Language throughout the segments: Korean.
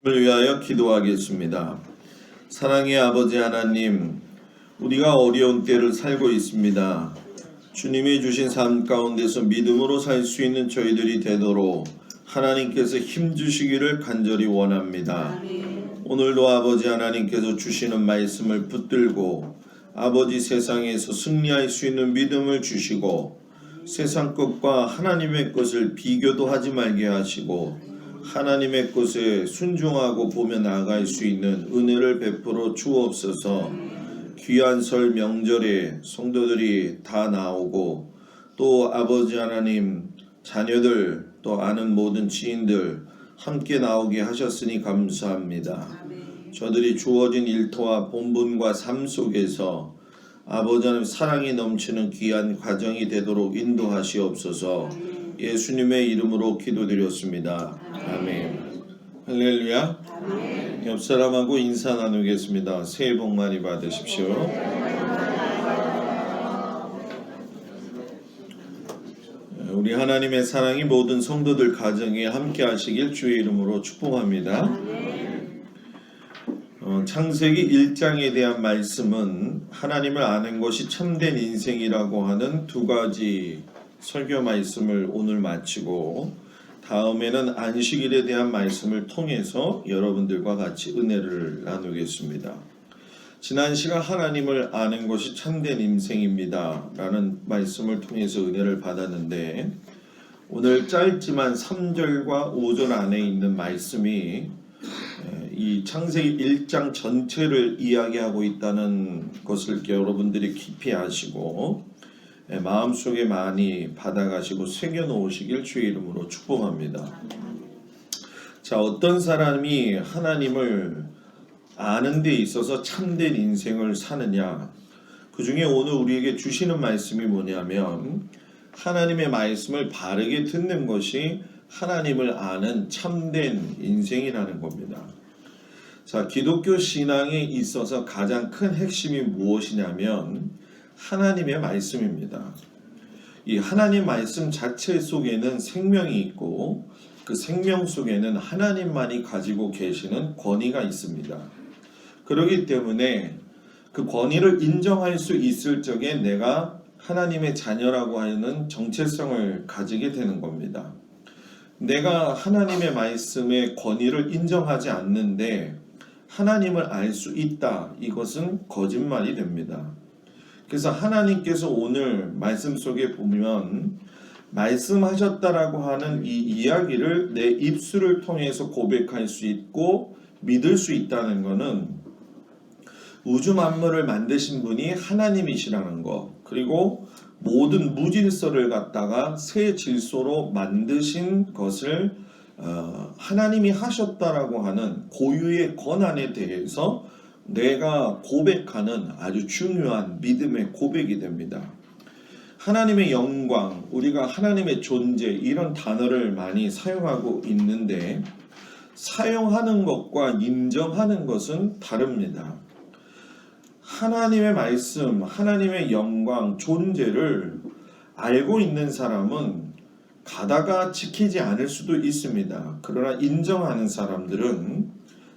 을 위하여 기도하겠습니다. 사랑의 아버지 하나님, 우리가 어려운 때를 살고 있습니다. 주님이 주신 삶 가운데서 믿음으로 살 수 있는 저희들이 되도록 하나님께서 힘 주시기를 간절히 원합니다. 오늘도 아버지 하나님께서 주시는 말씀을 붙들고 아버지 세상에서 승리할 수 있는 믿음을 주시고 세상 것과 하나님의 것을 비교도 하지 말게 하시고 하나님의 것에 순종하고 보며 나아갈 수 있는 은혜를 베풀어 주옵소서. 귀한 설 명절에 성도들이 다 나오고 또 아버지 하나님 자녀들 또 아는 모든 지인들 함께 나오게 하셨으니 감사합니다. 저들이 주어진 일터와 본분과 삶 속에서 아버지 하나님 사랑이 넘치는 귀한 과정이 되도록 인도하시옵소서. 예수님의 이름으로 기도드렸습니다. 아멘. 할렐루야. 아멘. 옆 사람하고 인사 나누겠습니다. 새해 복 많이 받으십시오. 우리 하나님의 사랑이 모든 성도들 가정에 함께 하시길 주의 이름으로 축복합니다. 창세기 1장에 대한 말씀은 하나님을 아는 것이 참된 인생이라고 하는 두 가지 설교 말씀을 오늘 마치고 다음에는 안식일에 대한 말씀을 통해서 여러분들과 같이 은혜를 나누겠습니다. 지난 시간 하나님을 아는 것이 참된 인생입니다 라는 말씀을 통해서 은혜를 받았는데 오늘 짧지만 3절과 5절 안에 있는 말씀이 이 창세기 1장 전체를 이야기하고 있다는 것을 여러분들이 깊이 아시고 마음속에 많이 받아가시고 새겨놓으시길 주의 이름으로 축복합니다. 자, 어떤 사람이 하나님을 아는 데 있어서 참된 인생을 사느냐, 그 중에 오늘 우리에게 주시는 말씀이 뭐냐면 하나님의 말씀을 바르게 듣는 것이 하나님을 아는 참된 인생이라는 겁니다. 자, 기독교 신앙에 있어서 가장 큰 핵심이 무엇이냐면 하나님의 말씀입니다. 이 하나님 말씀 자체 속에는 생명이 있고 그 생명 속에는 하나님만이 가지고 계시는 권위가 있습니다. 그렇기 때문에 그 권위를 인정할 수 있을 적에 내가 하나님의 자녀라고 하는 정체성을 가지게 되는 겁니다. 내가 하나님의 말씀의 권위를 인정하지 않는데 하나님을 알 수 있다. 이것은 거짓말이 됩니다. 그래서 하나님께서 오늘 말씀 속에 보면 말씀하셨다라고 하는 이 이야기를 내 입술을 통해서 고백할 수 있고 믿을 수 있다는 것은 우주 만물을 만드신 분이 하나님이시라는 것, 그리고 모든 무질서를 갖다가 새 질서로 만드신 것을 하나님이 하셨다라고 하는 고유의 권한에 대해서 내가 고백하는 아주 중요한 믿음의 고백이 됩니다. 하나님의 영광, 우리가 하나님의 존재 이런 단어를 많이 사용하고 있는데 사용하는 것과 인정하는 것은 다릅니다. 하나님의 말씀, 하나님의 영광, 존재를 알고 있는 사람은 가다가 지키지 않을 수도 있습니다. 그러나 인정하는 사람들은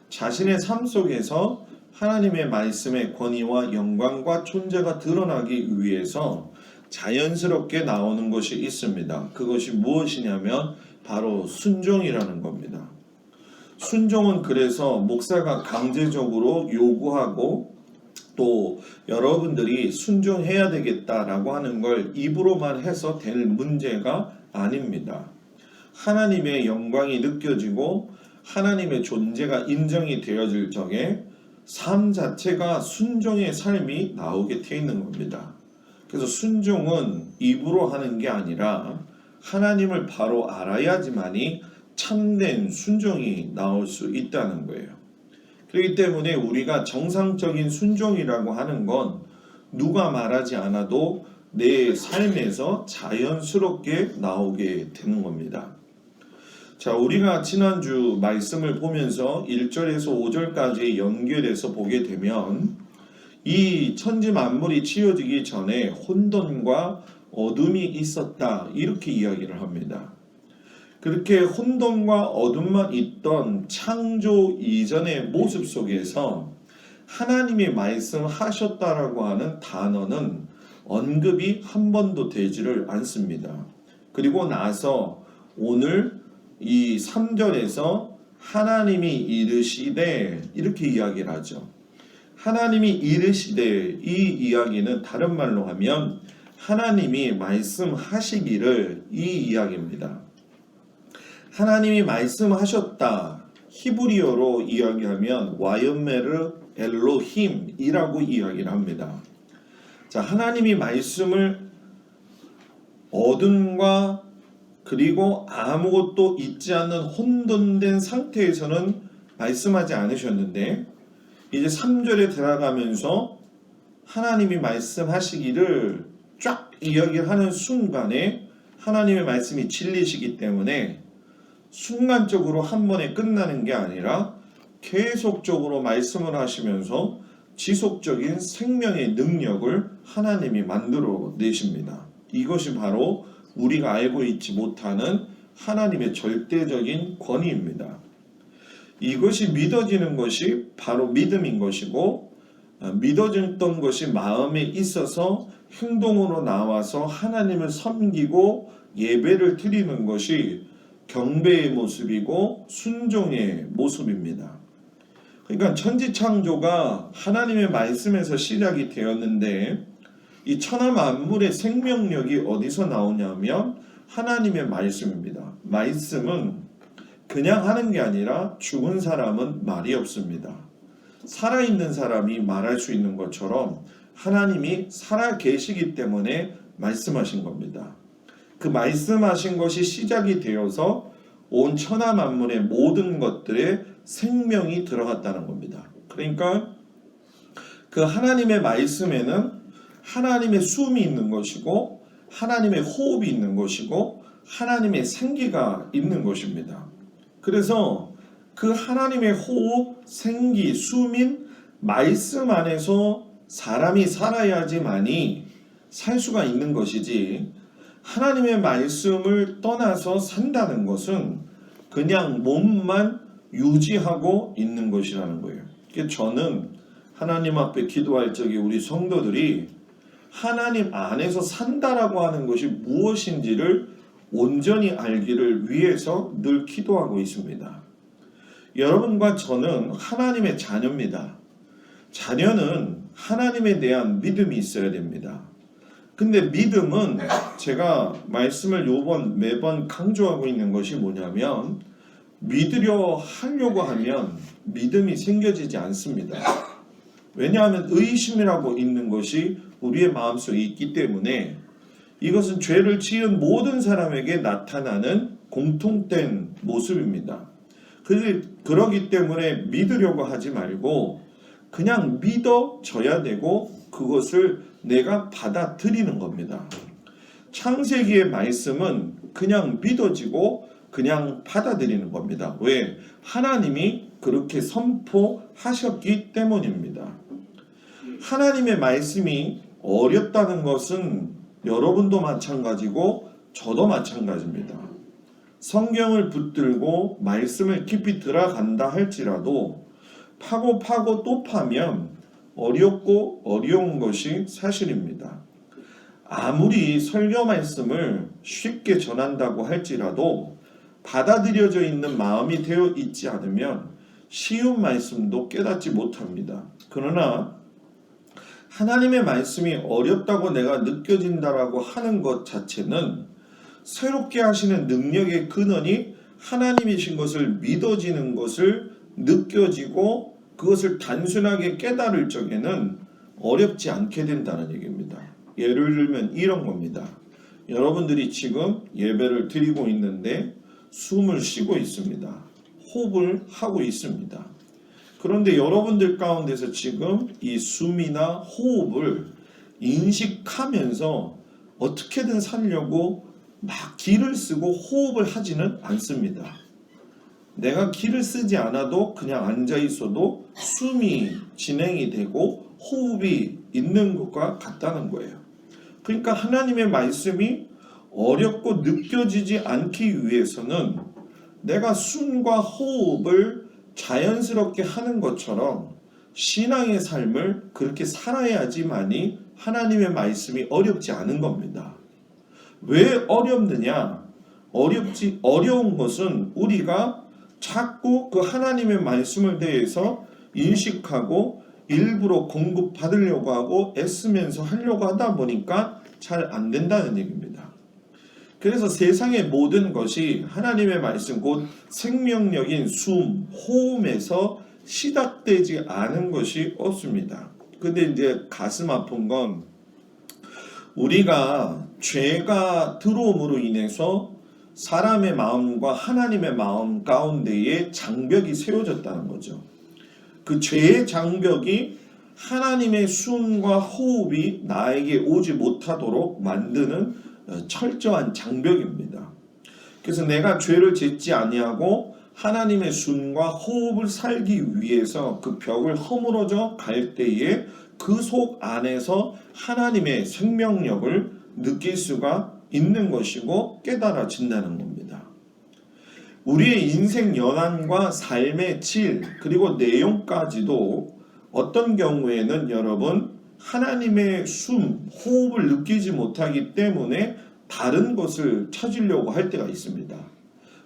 자신의 삶 속에서 하나님의 말씀의 권위와 영광과 존재가 드러나기 위해서 자연스럽게 나오는 것이 있습니다. 그것이 무엇이냐면 바로 순종이라는 겁니다. 순종은 그래서 목사가 강제적으로 요구하고 또 여러분들이 순종해야 되겠다라고 하는 걸 입으로만 해서 될 문제가 아닙니다. 하나님의 영광이 느껴지고 하나님의 존재가 인정이 되어질 적에 삶 자체가 순종의 삶이 나오게 되어 있는 겁니다. 그래서 순종은 입으로 하는 게 아니라 하나님을 바로 알아야지만이 참된 순종이 나올 수 있다는 거예요. 그렇기 때문에 우리가 정상적인 순종이라고 하는 건 누가 말하지 않아도 내 삶에서 자연스럽게 나오게 되는 겁니다. 자, 우리가 지난주 말씀을 보면서 1절에서 5절까지 연결해서 보게 되면 이 천지 만물이 지어지기 전에 혼돈과 어둠이 있었다 이렇게 이야기를 합니다. 그렇게 혼돈과 어둠만 있던 창조 이전의 모습 속에서 하나님이 말씀하셨다라고 하는 단어는 언급이 한 번도 되지를 않습니다. 그리고 나서 오늘 이 3절에서 하나님이 이르시되 이렇게 이야기를 하죠. 하나님이 이르시되 이 이야기는 다른 말로 하면 하나님이 말씀하시기를 이 이야기입니다. 하나님이 말씀하셨다. 히브리어로 이야기하면 와이메르 엘로힘이라고 이야기를 합니다. 자, 하나님이 말씀을 어둠과 그리고 아무것도 있지 않는 혼돈된 상태에서는 말씀하지 않으셨는데 이제 3절에 들어가면서 하나님이 말씀하시기를 쫙 이야기를 하는 순간에 하나님의 말씀이 진리시기 때문에 순간적으로 한 번에 끝나는 게 아니라 계속적으로 말씀을 하시면서 지속적인 생명의 능력을 하나님이 만들어 내십니다. 이것이 바로 우리가 알고 있지 못하는 하나님의 절대적인 권위입니다. 이것이 믿어지는 것이 바로 믿음인 것이고 믿어졌던 것이 마음에 있어서 행동으로 나와서 하나님을 섬기고 예배를 드리는 것이 경배의 모습이고 순종의 모습입니다. 그러니까 천지창조가 하나님의 말씀에서 시작이 되었는데 이 천하 만물의 생명력이 어디서 나오냐면 하나님의 말씀입니다. 말씀은 그냥 하는 게 아니라 죽은 사람은 말이 없습니다. 살아있는 사람이 말할 수 있는 것처럼 하나님이 살아 계시기 때문에 말씀하신 겁니다. 그 말씀하신 것이 시작이 되어서 온 천하 만물의 모든 것들에 생명이 들어갔다는 겁니다. 그러니까 그 하나님의 말씀에는 하나님의 숨이 있는 것이고 하나님의 호흡이 있는 것이고 하나님의 생기가 있는 것입니다. 그래서 그 하나님의 호흡, 생기, 숨인 말씀 안에서 사람이 살아야지만이 살 수가 있는 것이지 하나님의 말씀을 떠나서 산다는 것은 그냥 몸만 유지하고 있는 것이라는 거예요. 저는 하나님 앞에 기도할 적에 우리 성도들이 하나님 안에서 산다라고 하는 것이 무엇인지를 온전히 알기를 위해서 늘 기도하고 있습니다. 여러분과 저는 하나님의 자녀입니다. 자녀는 하나님에 대한 믿음이 있어야 됩니다. 근데 믿음은 제가 말씀을 매번 강조하고 있는 것이 뭐냐면 믿으려 하려고 하면 믿음이 생겨지지 않습니다. 왜냐하면 의심이라고 있는 것이 우리의 마음속에 있기 때문에 이것은 죄를 지은 모든 사람에게 나타나는 공통된 모습입니다. 그러기 때문에 믿으려고 하지 말고 그냥 믿어져야 되고 그것을 내가 받아들이는 겁니다. 창세기의 말씀은 그냥 믿어지고 그냥 받아들이는 겁니다. 왜? 하나님이 그렇게 선포하셨기 때문입니다. 하나님의 말씀이 어렵다는 것은 여러분도 마찬가지고 저도 마찬가지입니다. 성경을 붙들고 말씀을 깊이 들어간다 할지라도 파고 또 파면 어렵고 어려운 것이 사실입니다. 아무리 설교 말씀을 쉽게 전한다고 할지라도 받아들여져 있는 마음이 되어 있지 않으면 쉬운 말씀도 깨닫지 못합니다. 그러나 하나님의 말씀이 어렵다고 내가 느껴진다라고 하는 것 자체는 새롭게 하시는 능력의 근원이 하나님이신 것을 믿어지는 것을 느껴지고 그것을 단순하게 깨달을 적에는 어렵지 않게 된다는 얘기입니다. 예를 들면 이런 겁니다. 여러분들이 지금 예배를 드리고 있는데 숨을 쉬고 있습니다. 호흡을 하고 있습니다. 그런데 여러분들 가운데서 지금 이 숨이나 호흡을 인식하면서 어떻게든 살려고 막 기를 쓰고 호흡을 하지는 않습니다. 내가 기를 쓰지 않아도 그냥 앉아 있어도 숨이 진행이 되고 호흡이 있는 것과 같다는 거예요. 그러니까 하나님의 말씀이 어렵고 느껴지지 않기 위해서는 내가 숨과 호흡을 자연스럽게 하는 것처럼 신앙의 삶을 그렇게 살아야지만이 하나님의 말씀이 어렵지 않은 겁니다. 왜 어렵느냐? 어려운 것은 우리가 자꾸 그 하나님의 말씀을 대해서 인식하고 일부러 공급받으려고 하고 애쓰면서 하려고 하다 보니까 잘 안 된다는 얘기입니다. 그래서 세상의 모든 것이 하나님의 말씀 곧 생명력인 숨, 호흡에서 시작되지 않은 것이 없습니다. 근데 이제 가슴 아픈 건 우리가 죄가 들어옴으로 인해서 사람의 마음과 하나님의 마음 가운데에 장벽이 세워졌다는 거죠. 그 죄의 장벽이 하나님의 숨과 호흡이 나에게 오지 못하도록 만드는 철저한 장벽입니다. 그래서 내가 죄를 짓지 아니하고 하나님의 숨과 호흡을 살기 위해서 그 벽을 허물어져 갈 때에 그 속 안에서 하나님의 생명력을 느낄 수가 있는 것이고 깨달아진다는 겁니다. 우리의 인생 연한과 삶의 질 그리고 내용까지도 어떤 경우에는 여러분 하나님의 숨, 호흡을 느끼지 못하기 때문에 다른 것을 찾으려고 할 때가 있습니다.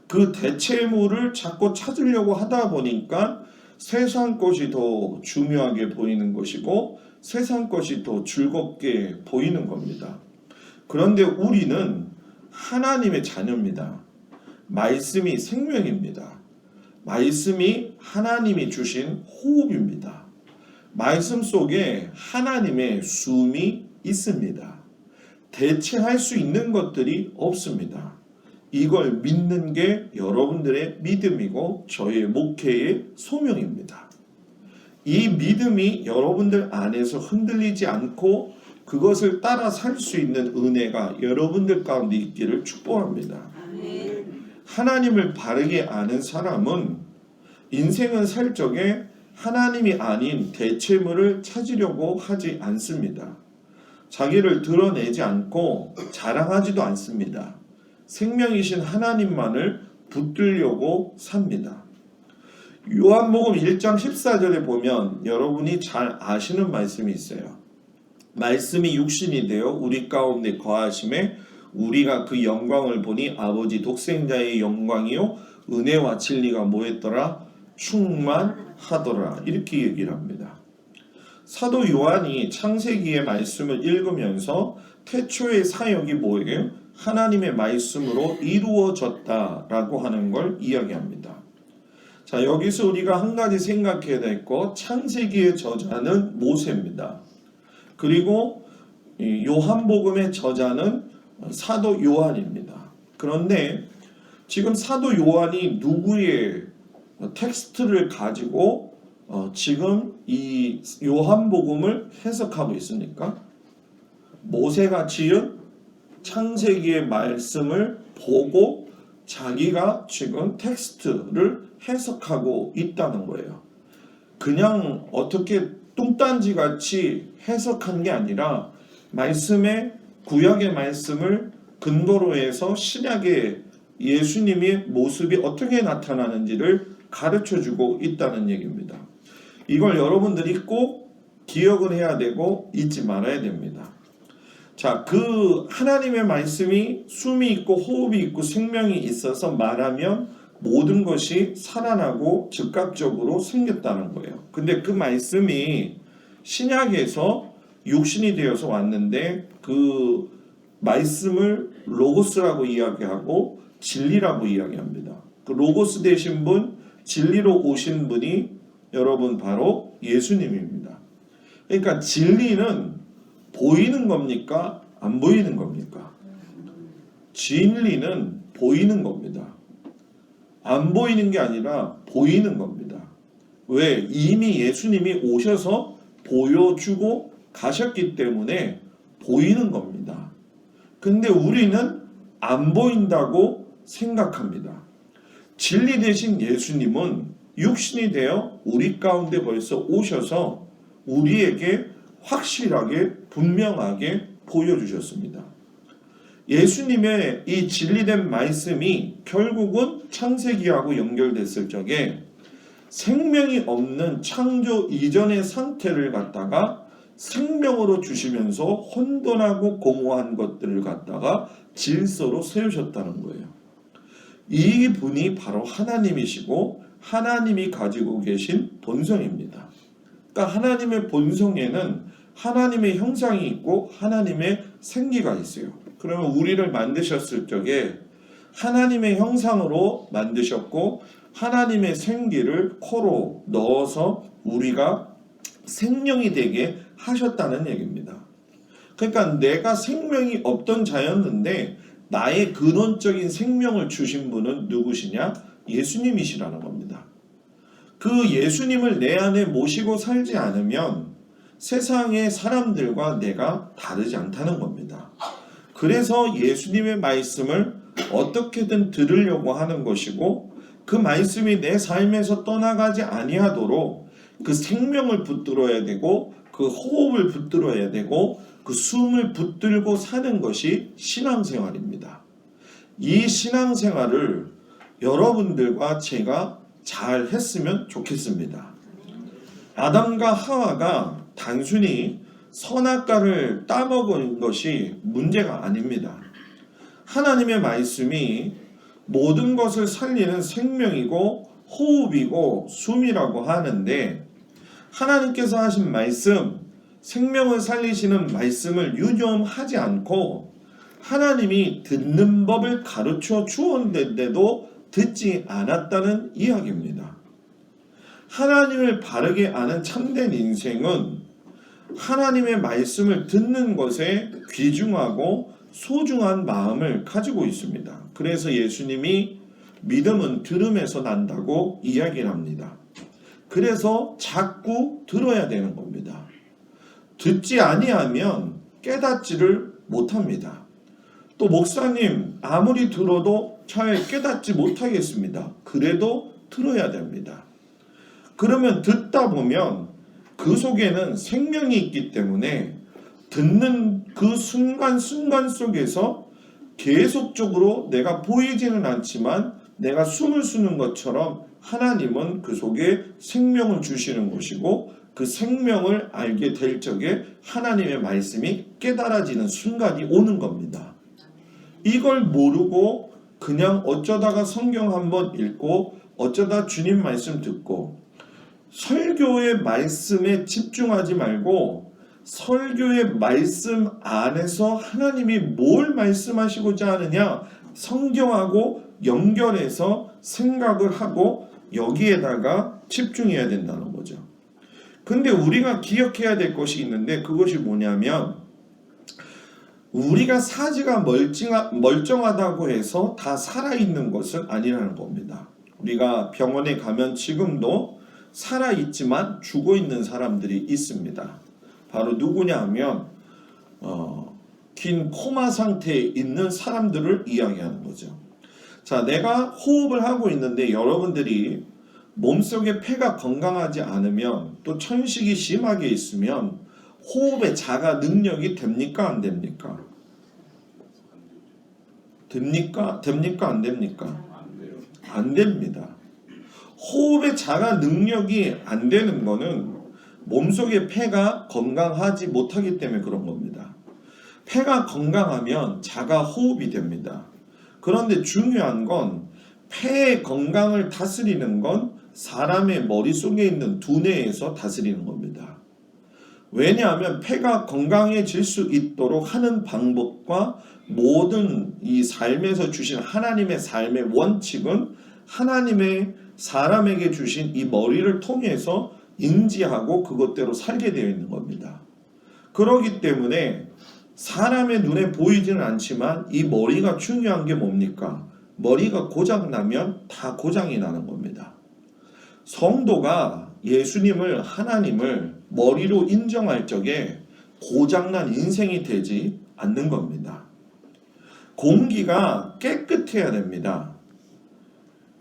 그 대체물을 자꾸 찾으려고 하다 보니까 세상 것이 더 중요하게 보이는 것이고 세상 것이 더 즐겁게 보이는 겁니다. 그런데 우리는 하나님의 자녀입니다. 말씀이 생명입니다. 말씀이 하나님이 주신 호흡입니다. 말씀 속에 하나님의 숨이 있습니다. 대체할 수 있는 것들이 없습니다. 이걸 믿는 게 여러분들의 믿음이고 저의 목회의 소명입니다. 이 믿음이 여러분들 안에서 흔들리지 않고 그것을 따라 살 수 있는 은혜가 여러분들 가운데 있기를 축복합니다. 하나님을 바르게 아는 사람은 인생을 살 적에 하나님이 아닌 대체물을 찾으려고 하지 않습니다. 자기를 드러내지 않고 자랑하지도 않습니다. 생명이신 하나님만을 붙들려고 삽니다. 요한복음 1장 14절에 보면 여러분이 잘 아시는 말씀이 있어요. 말씀이 육신이 되어 우리 가운데 거하심에 우리가 그 영광을 보니 아버지 독생자의 영광이요 은혜와 진리가 뭐했더라? 충만하더라. 이렇게 얘기를 합니다. 사도 요한이 창세기의 말씀을 읽으면서 태초의 사역이 뭐예요? 하나님의 말씀으로 이루어졌다라고 하는 걸 이야기합니다. 자, 여기서 우리가 한 가지 생각해야 될 것, 창세기의 저자는 모세입니다. 그리고 요한복음의 저자는 사도 요한입니다. 그런데 지금 사도 요한이 누구의 텍스트를 가지고 지금 이 요한복음을 해석하고 있습니까? 모세가 지은 창세기의 말씀을 보고 자기가 지금 텍스트를 해석하고 있다는 거예요. 그냥 어떻게 뚱딴지 같이 해석한 게 아니라 말씀의 구약의 말씀을 근거로 해서 신약의 예수님의 모습이 어떻게 나타나는지를 가르쳐주고 있다는 얘기입니다. 이걸 여러분들이 꼭 기억을 해야 되고 잊지 말아야 됩니다. 자, 그 하나님의 말씀이 숨이 있고 호흡이 있고 생명이 있어서 말하면 모든 것이 살아나고 즉각적으로 생겼다는 거예요. 근데 그 말씀이 신약에서 육신이 되어서 왔는데 그 말씀을 로고스라고 이야기하고 진리라고 이야기합니다. 그 로고스 되신 분, 진리로 오신 분이 여러분 바로 예수님입니다. 그러니까 진리는 보이는 겁니까? 안 보이는 겁니까? 진리는 보이는 겁니다. 안 보이는 게 아니라 보이는 겁니다. 왜? 이미 예수님이 오셔서 보여주고 가셨기 때문에 보이는 겁니다. 근데 우리는 안 보인다고 생각합니다. 진리 되신 예수님은 육신이 되어 우리 가운데 벌써 오셔서 우리에게 확실하게 분명하게 보여주셨습니다. 예수님의 이 진리된 말씀이 결국은 창세기하고 연결됐을 적에 생명이 없는 창조 이전의 상태를 갖다가 생명으로 주시면서 혼돈하고 공허한 것들을 갖다가 질서로 세우셨다는 거예요. 이 분이 바로 하나님이시고 하나님이 가지고 계신 본성입니다. 그러니까 하나님의 본성에는 하나님의 형상이 있고 하나님의 생기가 있어요. 그러면 우리를 만드셨을 적에 하나님의 형상으로 만드셨고 하나님의 생기를 코로 넣어서 우리가 생명이 되게 하셨다는 얘기입니다. 그러니까 내가 생명이 없던 자였는데 나의 근원적인 생명을 주신 분은 누구시냐? 예수님이시라는 겁니다. 그 예수님을 내 안에 모시고 살지 않으면 세상의 사람들과 내가 다르지 않다는 겁니다. 그래서 예수님의 말씀을 어떻게든 들으려고 하는 것이고 그 말씀이 내 삶에서 떠나가지 아니하도록 그 생명을 붙들어야 되고 그 호흡을 붙들어야 되고 그 숨을 붙들고 사는 것이 신앙생활입니다. 이 신앙생활을 여러분들과 제가 잘 했으면 좋겠습니다. 아담과 하와가 단순히 선악과를 따먹은 것이 문제가 아닙니다. 하나님의 말씀이 모든 것을 살리는 생명이고 호흡이고 숨이라고 하는데 하나님께서 하신 말씀, 생명을 살리시는 말씀을 유념하지 않고 하나님이 듣는 법을 가르쳐 주었는데도 듣지 않았다는 이야기입니다. 하나님을 바르게 아는 참된 인생은 하나님의 말씀을 듣는 것에 귀중하고 소중한 마음을 가지고 있습니다. 그래서 예수님이 믿음은 들음에서 난다고 이야기를 합니다. 그래서 자꾸 들어야 되는 겁니다. 듣지 아니하면 깨닫지를 못합니다. 또 목사님 아무리 들어도 잘 깨닫지 못하겠습니다. 그래도 들어야 됩니다. 그러면 듣다 보면 그 속에는 생명이 있기 때문에 듣는 그 순간순간 속에서 계속적으로 내가 보이지는 않지만 내가 숨을 쉬는 것처럼 하나님은 그 속에 생명을 주시는 것이고 그 생명을 알게 될 적에 하나님의 말씀이 깨달아지는 순간이 오는 겁니다. 이걸 모르고 그냥 어쩌다가 성경 한번 읽고 어쩌다 주님 말씀 듣고 설교의 말씀에 집중하지 말고 설교의 말씀 안에서 하나님이 뭘 말씀하시고자 하느냐 성경하고 연결해서 생각을 하고 여기에다가 집중해야 된다는 거죠. 근데 우리가 기억해야 될 것이 있는데 그것이 뭐냐면 우리가 사지가 멀쩡하다고 해서 다 살아있는 것은 아니라는 겁니다. 우리가 병원에 가면 지금도 살아있지만 죽어있는 사람들이 있습니다. 바로 누구냐 하면 긴 코마 상태에 있는 사람들을 이야기하는 거죠. 자, 내가 호흡을 하고 있는데 여러분들이 몸속에 폐가 건강하지 않으면 또 천식이 심하게 있으면 호흡의 자가 능력이 됩니까? 안 됩니까? 됩니까? 안 됩니까? 안 됩니다. 호흡의 자가 능력이 안 되는 거는 몸속의 폐가 건강하지 못하기 때문에 그런 겁니다. 폐가 건강하면 자가 호흡이 됩니다. 그런데 중요한 건 폐의 건강을 다스리는 건 사람의 머릿속에 있는 두뇌에서 다스리는 겁니다. 왜냐하면 폐가 건강해질 수 있도록 하는 방법과 모든 이 삶에서 주신 하나님의 삶의 원칙은 하나님의 사람에게 주신 이 머리를 통해서 인지하고 그것대로 살게 되어 있는 겁니다. 그렇기 때문에 사람의 눈에 보이지는 않지만 이 머리가 중요한 게 뭡니까? 머리가 고장나면 다 고장이 나는 겁니다. 성도가 예수님을 하나님을 머리로 인정할 적에 고장난 인생이 되지 않는 겁니다. 공기가 깨끗해야 됩니다.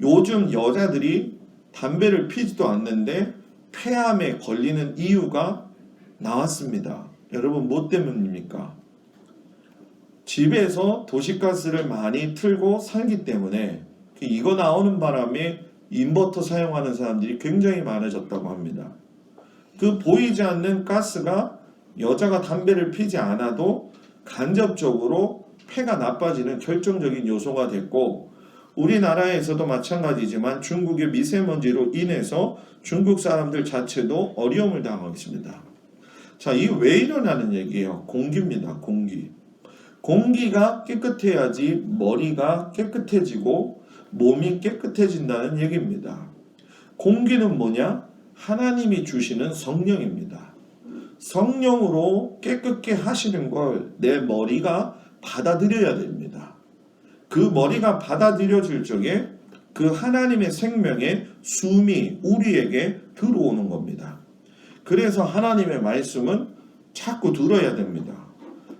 요즘 여자들이 담배를 피지도 않는데 폐암에 걸리는 이유가 나왔습니다. 여러분 뭐 때문입니까? 집에서 도시가스를 많이 틀고 살기 때문에 이거 나오는 바람에 인버터 사용하는 사람들이 굉장히 많아졌다고 합니다. 그 보이지 않는 가스가 여자가 담배를 피지 않아도 간접적으로 폐가 나빠지는 결정적인 요소가 됐고, 우리나라에서도 마찬가지지만 중국의 미세먼지로 인해서 중국 사람들 자체도 어려움을 당하고 있습니다. 자, 이게 왜 일어나는 얘기예요? 공기입니다. 공기. 공기가 깨끗해야지 머리가 깨끗해지고 몸이 깨끗해진다는 얘기입니다. 공기는 뭐냐? 하나님이 주시는 성령입니다. 성령으로 깨끗게 하시는 걸 내 머리가 받아들여야 됩니다. 그 머리가 받아들여질 적에 그 하나님의 생명의 숨이 우리에게 들어오는 겁니다. 그래서 하나님의 말씀은 자꾸 들어야 됩니다.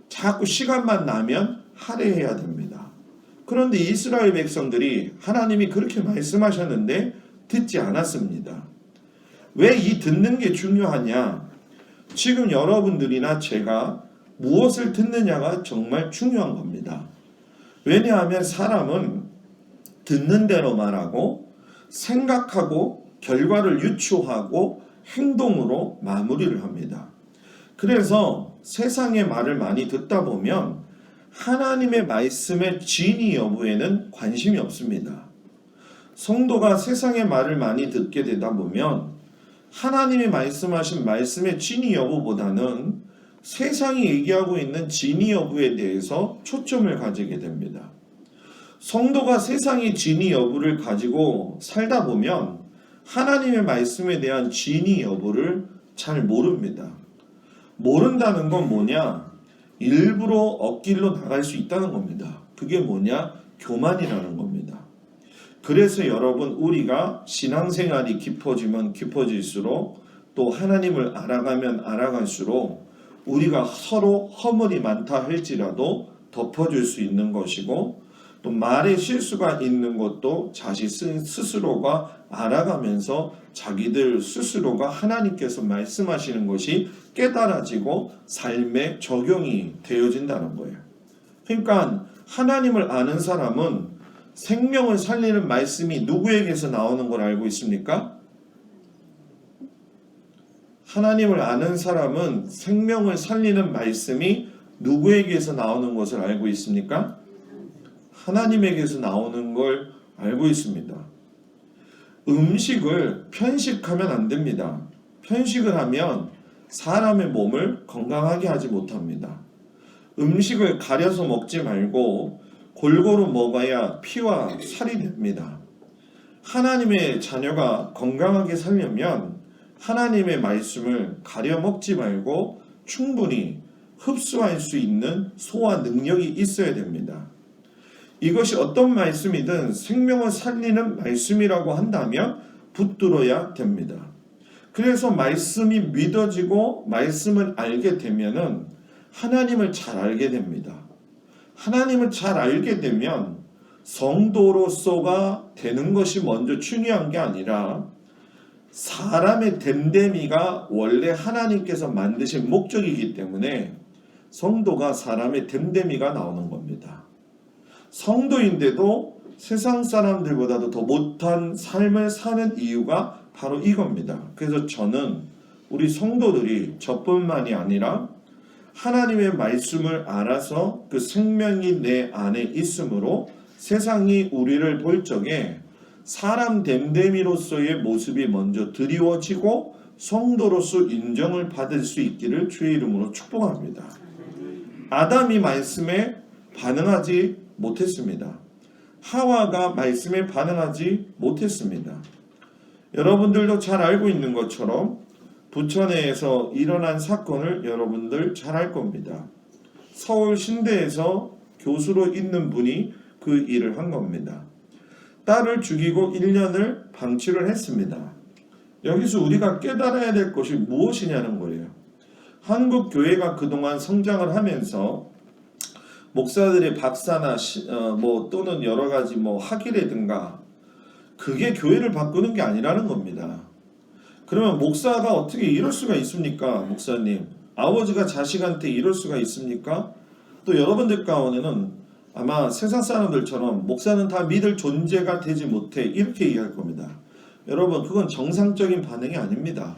자꾸 시간만 나면 할애해야 됩니다. 그런데 이스라엘 백성들이 하나님이 그렇게 말씀하셨는데 듣지 않았습니다. 왜 이 듣는 게 중요하냐? 지금 여러분들이나 제가 무엇을 듣느냐가 정말 중요한 겁니다. 왜냐하면 사람은 듣는 대로 말하고 생각하고 결과를 유추하고 행동으로 마무리를 합니다. 그래서 세상의 말을 많이 듣다 보면 하나님의 말씀의 진위 여부에는 관심이 없습니다. 성도가 세상의 말을 많이 듣게 되다 보면 하나님이 말씀하신 말씀의 진위 여부보다는 세상이 얘기하고 있는 진위 여부에 대해서 초점을 가지게 됩니다. 성도가 세상의 진위 여부를 가지고 살다 보면 하나님의 말씀에 대한 진위 여부를 잘 모릅니다. 모른다는 건 뭐냐? 일부러 엇길로 나갈 수 있다는 겁니다. 그게 뭐냐? 교만이라는 겁니다. 그래서 여러분, 우리가 신앙생활이 깊어지면 깊어질수록 또 하나님을 알아가면 알아갈수록 우리가 서로 허물이 많다 할지라도 덮어줄 수 있는 것이고, 또 말에 실수가 있는 것도 자신 스스로가 알아가면서 자기들 스스로가 하나님께서 말씀하시는 것이 깨달아지고 삶에 적용이 되어진다는 거예요. 그러니까 하나님을 아는 사람은 생명을 살리는 말씀이 누구에게서 나오는 걸 알고 있습니까? 하나님을 아는 사람은 생명을 살리는 말씀이 누구에게서 나오는 것을 알고 있습니까? 하나님에게서 나오는 걸 알고 있습니다. 음식을 편식하면 안 됩니다. 편식을 하면 사람의 몸을 건강하게 하지 못합니다. 음식을 가려서 먹지 말고 골고루 먹어야 피와 살이 됩니다. 하나님의 자녀가 건강하게 살려면 하나님의 말씀을 가려 먹지 말고 충분히 흡수할 수 있는 소화 능력이 있어야 됩니다. 이것이 어떤 말씀이든 생명을 살리는 말씀이라고 한다면 붙들어야 됩니다. 그래서 말씀이 믿어지고 말씀을 알게 되면은 하나님을 잘 알게 됩니다. 하나님을 잘 알게 되면 성도로서가 되는 것이 먼저 중요한 게 아니라 사람의 됨됨이가 원래 하나님께서 만드신 목적이기 때문에 성도가 사람의 됨됨이가 나오는 겁니다. 성도인데도 세상 사람들보다도 더 못한 삶을 사는 이유가 바로 이겁니다. 그래서 저는 우리 성도들이 저뿐만이 아니라 하나님의 말씀을 알아서 그 생명이 내 안에 있으므로 세상이 우리를 볼 적에 사람 됨됨이로서의 모습이 먼저 드리워지고 성도로서 인정을 받을 수 있기를 주의 이름으로 축복합니다. 아담이 말씀에 반응하지 못했습니다. 하와가 말씀에 반응하지 못했습니다. 여러분들도 잘 알고 있는 것처럼 부천에서 일어난 사건을 여러분들 잘 알 겁니다. 서울 신대에서 교수로 있는 분이 그 일을 한 겁니다. 딸을 죽이고 1년을 방치를 했습니다. 여기서 우리가 깨달아야 될 것이 무엇이냐는 거예요. 한국 교회가 그동안 성장을 하면서 목사들의 박사나 또는 여러 가지 학위라든가 그게 교회를 바꾸는 게 아니라는 겁니다. 그러면 목사가 어떻게 이럴 수가 있습니까? 목사님, 아버지가 자식한테 이럴 수가 있습니까? 또 여러분들 가운데는 아마 세상 사람들처럼 목사는 다 믿을 존재가 되지 못해 이렇게 얘기할 겁니다. 여러분, 그건 정상적인 반응이 아닙니다.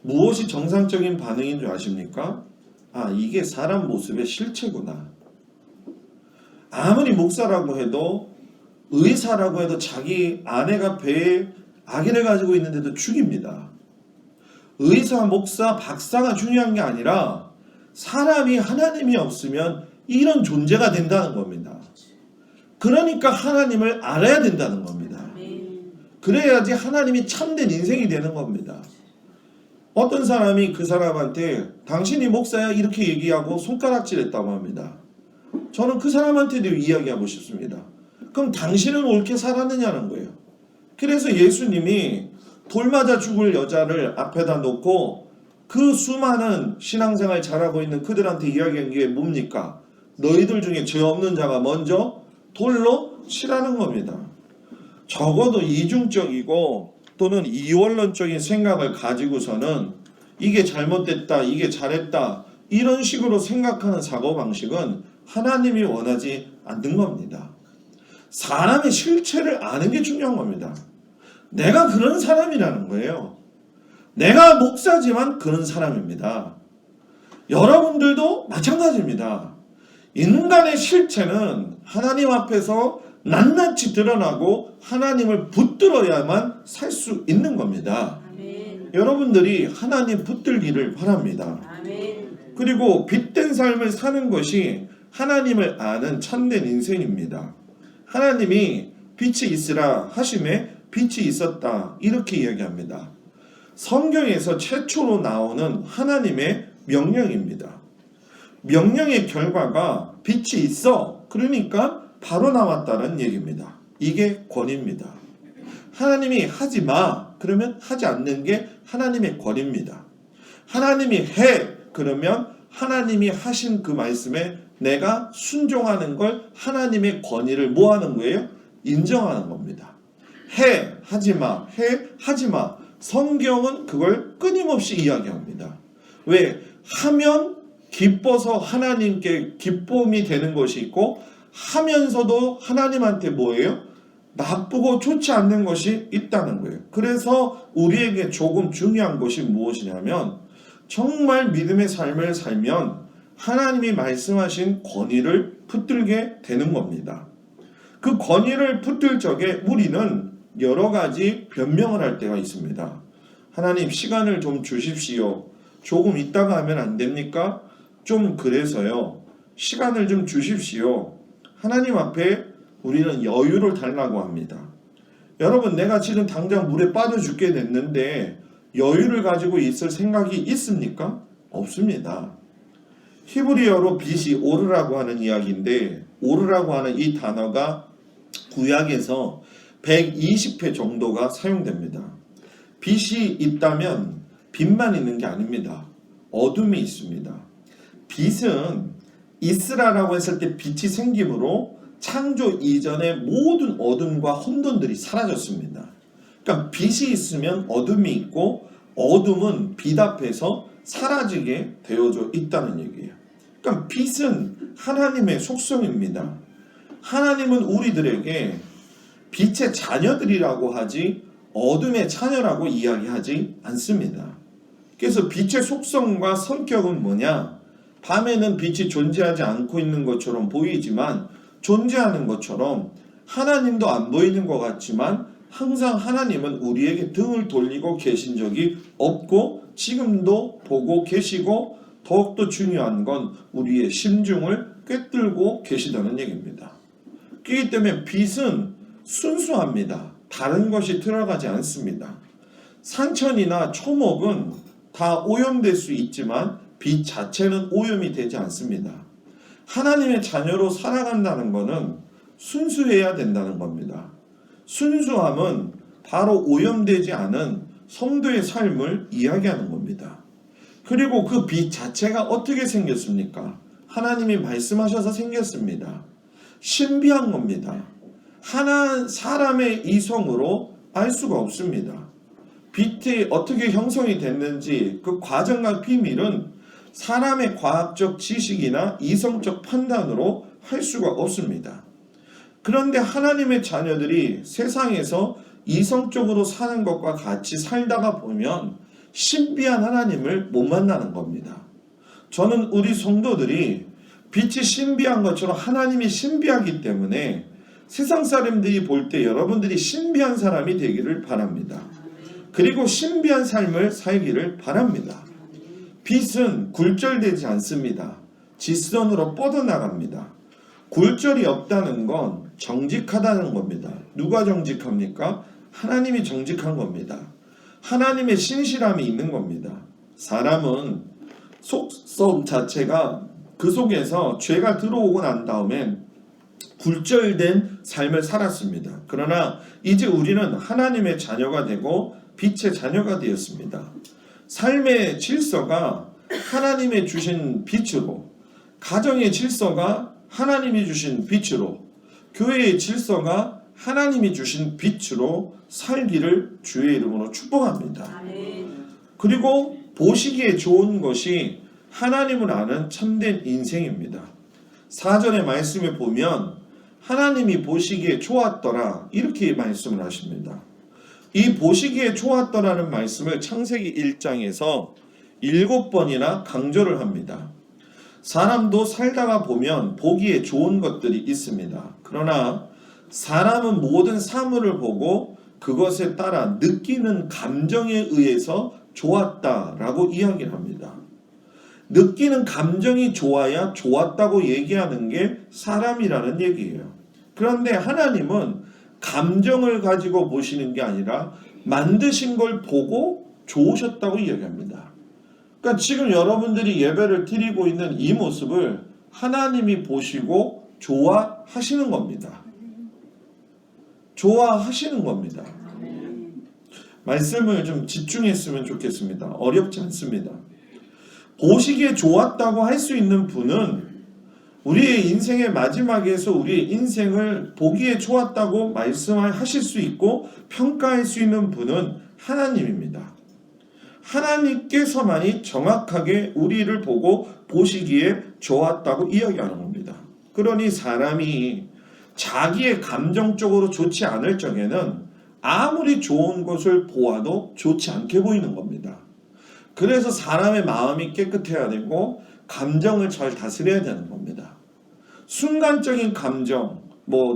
무엇이 정상적인 반응인 줄 아십니까? 이게 사람 모습의 실체구나. 아무리 목사라고 해도, 의사라고 해도 자기 아내가 배에 아기를 가지고 있는데도 죽입니다. 의사, 목사, 박사가 중요한 게 아니라 사람이 하나님이 없으면 이런 존재가 된다는 겁니다. 그러니까 하나님을 알아야 된다는 겁니다. 그래야지 하나님이 참된 인생이 되는 겁니다. 어떤 사람이 그 사람한테 당신이 목사야 이렇게 얘기하고 손가락질했다고 합니다. 저는 그 사람한테도 이야기하고 싶습니다. 그럼 당신은 옳게 살았느냐는 거예요. 그래서 예수님이 돌 맞아 죽을 여자를 앞에다 놓고 그 수많은 신앙생활 잘하고 있는 그들한테 이야기한 게 뭡니까? 너희들 중에 죄 없는 자가 먼저 돌로 치라는 겁니다. 적어도 이중적이고 또는 이원론적인 생각을 가지고서는 이게 잘못됐다, 이게 잘했다 이런 식으로 생각하는 사고방식은 하나님이 원하지 않는 겁니다. 사람의 실체를 아는 게 중요한 겁니다. 내가 그런 사람이라는 거예요. 내가 목사지만 그런 사람입니다. 여러분들도 마찬가지입니다. 인간의 실체는 하나님 앞에서 낱낱이 드러나고 하나님을 붙들어야만 살 수 있는 겁니다. 아멘. 여러분들이 하나님 붙들기를 바랍니다. 아멘. 그리고 빛된 삶을 사는 것이 하나님을 아는 참된 인생입니다. 하나님이 빛이 있으라 하심에 빛이 있었다 이렇게 이야기합니다. 성경에서 최초로 나오는 하나님의 명령입니다. 명령의 결과가 빛이 있어 그러니까 바로 나왔다는 얘기입니다. 이게 권위입니다. 하나님이 하지 마 그러면 하지 않는 게 하나님의 권위입니다. 하나님이 해 그러면 하나님이 하신 그 말씀에 내가 순종하는 걸 하나님의 권위를 뭐 하는 거예요? 인정하는 겁니다. 해 하지 마, 해 하지 마. 성경은 그걸 끊임없이 이야기합니다. 왜? 하면 기뻐서 하나님께 기쁨이 되는 것이 있고 하면서도 하나님한테 뭐예요? 나쁘고 좋지 않는 것이 있다는 거예요. 그래서 우리에게 조금 중요한 것이 무엇이냐면 정말 믿음의 삶을 살면 하나님이 말씀하신 권위를 붙들게 되는 겁니다. 그 권위를 붙들 적에 우리는 여러 가지 변명을 할 때가 있습니다. 하나님 시간을 좀 주십시오. 조금 있다가 하면 안 됩니까? 좀 그래서요. 시간을 좀 주십시오. 하나님 앞에 우리는 여유를 달라고 합니다. 여러분 내가 지금 당장 물에 빠져 죽게 됐는데 여유를 가지고 있을 생각이 있습니까? 없습니다. 히브리어로 빛이 오르라고 하는 이야기인데 오르라고 하는 이 단어가 구약에서 120회 정도가 사용됩니다. 빛이 있다면 빛만 있는 게 아닙니다. 어둠이 있습니다. 빛은 있으라라고 했을 때 빛이 생김으로 창조 이전의 모든 어둠과 혼돈들이 사라졌습니다. 그러니까 빛이 있으면 어둠이 있고 어둠은 빛 앞에서 사라지게 되어져 있다는 얘기예요. 그러니까 빛은 하나님의 속성입니다. 하나님은 우리들에게 빛의 자녀들이라고 하지 어둠의 자녀라고 이야기하지 않습니다. 그래서 빛의 속성과 성격은 뭐냐? 밤에는 빛이 존재하지 않고 있는 것처럼 보이지만 존재하는 것처럼 하나님도 안 보이는 것 같지만 항상 하나님은 우리에게 등을 돌리고 계신 적이 없고 지금도 보고 계시고 더욱더 중요한 건 우리의 심중을 꿰뚫고 계시다는 얘기입니다. 그렇기 때문에 빛은 순수합니다. 다른 것이 들어가지 않습니다. 산천이나 초목은 다 오염될 수 있지만 빛 자체는 오염이 되지 않습니다. 하나님의 자녀로 살아간다는 것은 순수해야 된다는 겁니다. 순수함은 바로 오염되지 않은 성도의 삶을 이야기하는 겁니다. 그리고 그 빛 자체가 어떻게 생겼습니까? 하나님이 말씀하셔서 생겼습니다. 신비한 겁니다. 사람의 이성으로 알 수가 없습니다. 빛이 어떻게 형성이 됐는지 그 과정과 비밀은 사람의 과학적 지식이나 이성적 판단으로 할 수가 없습니다. 그런데 하나님의 자녀들이 세상에서 이성적으로 사는 것과 같이 살다가 보면 신비한 하나님을 못 만나는 겁니다. 저는 우리 성도들이 빛이 신비한 것처럼 하나님이 신비하기 때문에 세상 사람들이 볼 때 여러분들이 신비한 사람이 되기를 바랍니다. 그리고 신비한 삶을 살기를 바랍니다. 빛은 굴절되지 않습니다. 직선으로 뻗어나갑니다. 굴절이 없다는 건 정직하다는 겁니다. 누가 정직합니까? 하나님이 정직한 겁니다. 하나님의 신실함이 있는 겁니다. 사람은 속성 자체가 그 속에서 죄가 들어오고 난 다음엔 굴절된 삶을 살았습니다. 그러나 이제 우리는 하나님의 자녀가 되고 빛의 자녀가 되었습니다. 삶의 질서가 하나님의 주신 빛으로, 가정의 질서가 하나님이 주신 빛으로, 교회의 질서가 하나님이 주신 빛으로 살기를 주의 이름으로 축복합니다. 그리고 보시기에 좋은 것이 하나님을 아는 참된 인생입니다. 사전의 말씀에 보면 하나님이 보시기에 좋았더라 이렇게 말씀을 하십니다. 이 보시기에 좋았더라는 말씀을 창세기 1장에서 7번이나 강조를 합니다. 사람도 살다가 보면 보기에 좋은 것들이 있습니다. 그러나 사람은 모든 사물을 보고 그것에 따라 느끼는 감정에 의해서 좋았다라고 이야기를 합니다. 느끼는 감정이 좋아야 좋았다고 얘기하는 게 사람이라는 얘기예요. 그런데 하나님은 감정을 가지고 보시는 게 아니라 만드신 걸 보고 좋으셨다고 이야기합니다. 그러니까 지금 여러분들이 예배를 드리고 있는 이 모습을 하나님이 보시고 좋아하시는 겁니다. 좋아하시는 겁니다. 말씀을 좀 집중했으면 좋겠습니다. 어렵지 않습니다. 보시기에 좋았다고 할 수 있는 분은 우리의 인생의 마지막에서 우리의 인생을 보기에 좋았다고 말씀하실 수 있고 평가할 수 있는 분은 하나님입니다. 하나님께서만이 정확하게 우리를 보고 보시기에 좋았다고 이야기하는 겁니다. 그러니 사람이 자기의 감정적으로 좋지 않을 적에는 아무리 좋은 것을 보아도 좋지 않게 보이는 겁니다. 그래서 사람의 마음이 깨끗해야 되고 감정을 잘 다스려야 되는 겁니다. 순간적인 감정,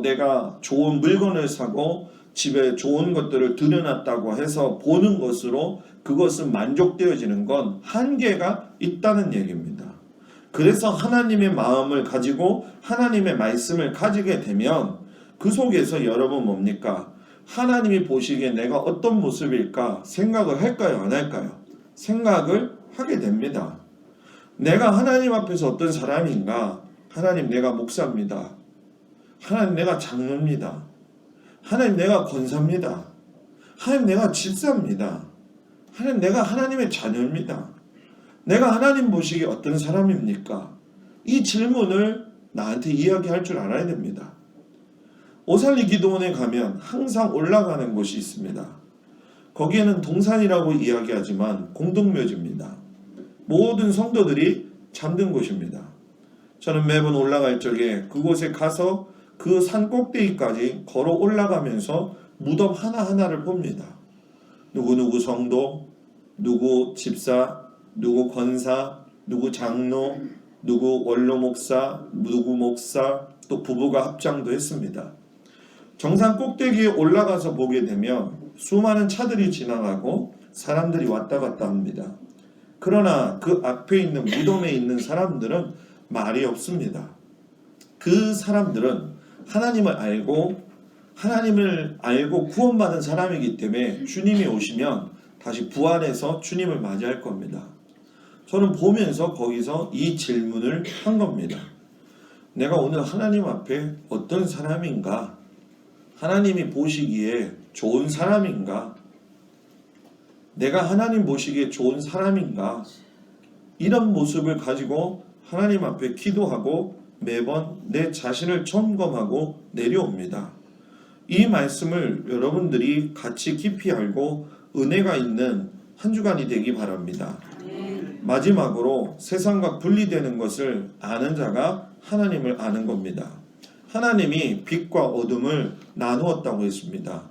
내가 좋은 물건을 사고 집에 좋은 것들을 들여놨다고 해서 보는 것으로 그것은 만족되어지는 건 한계가 있다는 얘기입니다. 그래서 하나님의 마음을 가지고 하나님의 말씀을 가지게 되면 그 속에서 여러분 뭡니까? 하나님이 보시기에 내가 어떤 모습일까 생각을 할까요? 안 할까요? 생각을 하게 됩니다. 내가 하나님 앞에서 어떤 사람인가? 하나님 내가 목사입니다. 하나님 내가 장로입니다. 하나님 내가 권사입니다. 하나님 내가 집사입니다. 하나님 내가 하나님의 자녀입니다. 내가 하나님 보시기에 어떤 사람입니까? 이 질문을 나한테 이야기할 줄 알아야 됩니다. 오살리 기도원에 가면 항상 올라가는 곳이 있습니다. 거기에는 동산이라고 이야기하지만 공동묘지입니다. 모든 성도들이 잠든 곳입니다. 저는 매번 올라갈 적에 그곳에 가서 그 산 꼭대기까지 걸어 올라가면서 무덤 하나하나를 봅니다. 누구 성도, 누구 집사, 누구 권사, 누구 장로, 누구 원로 목사, 누구 목사, 또 부부가 합장도 했습니다. 정상 꼭대기에 올라가서 보게 되면 수많은 차들이 지나가고 사람들이 왔다 갔다 합니다. 그러나 그 앞에 있는 무덤에 있는 사람들은 말이 없습니다. 그 사람들은 하나님을 알고 구원받은 사람이기 때문에 주님이 오시면 다시 부활해서 주님을 맞이할 겁니다. 저는 보면서 거기서 이 질문을 한 겁니다. 내가 오늘 하나님 앞에 어떤 사람인가? 하나님이 보시기에 좋은 사람인가? 내가 하나님 보시기에 좋은 사람인가? 이런 모습을 가지고 하나님 앞에 기도하고 매번 내 자신을 점검하고 내려옵니다. 이 말씀을 여러분들이 같이 깊이 알고 은혜가 있는 한 주간이 되기 바랍니다. 마지막으로 세상과 분리되는 것을 아는 자가 하나님을 아는 겁니다. 하나님이 빛과 어둠을 나누었다고 했습니다.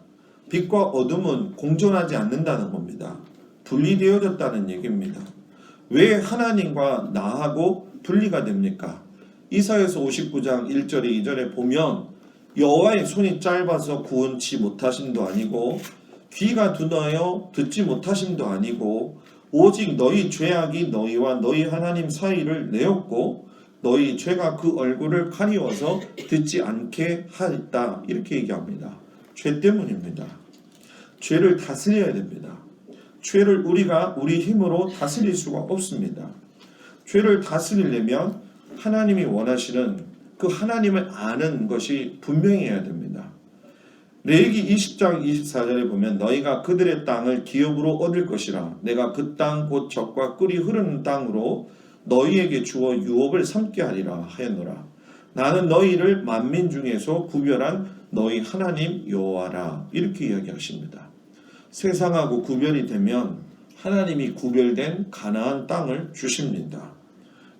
빛과 어둠은 공존하지 않는다는 겁니다. 분리되어졌다는 얘기입니다. 왜 하나님과 나하고 분리가 됩니까? 이사야서 59장 1절에 2절에 보면 여호와의 손이 짧아서 구원치 못하심도 아니고 귀가 둔하여 듣지 못하심도 아니고 오직 너희 죄악이 너희와 너희 하나님 사이를 내었고 너희 죄가 그 얼굴을 가리워서 듣지 않게 하였다. 이렇게 얘기합니다. 죄 때문입니다. 죄를 다스려야 됩니다. 죄를 우리가 우리 힘으로 다스릴 수가 없습니다. 죄를 다스리려면 하나님이 원하시는 그 하나님을 아는 것이 분명해야 됩니다. 레위기 20장 24절에 보면 너희가 그들의 땅을 기업으로 얻을 것이라 내가 그 땅 곧 젖과 꿀이 흐르는 땅으로 너희에게 주어 유업을 삼게 하리라 하였노라. 나는 너희를 만민 중에서 구별한 너희 하나님 여호와라. 이렇게 이야기하십니다. 세상하고 구별이 되면 하나님이 구별된 가나안 땅을 주십니다.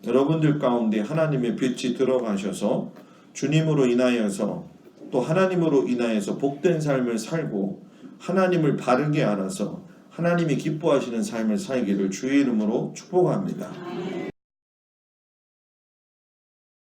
여러분들 가운데 하나님의 빛이 들어가셔서 주님으로 인하여서 또 하나님으로 인하여서 복된 삶을 살고 하나님을 바르게 알아서 하나님이 기뻐하시는 삶을 살기를 주의 이름으로 축복합니다.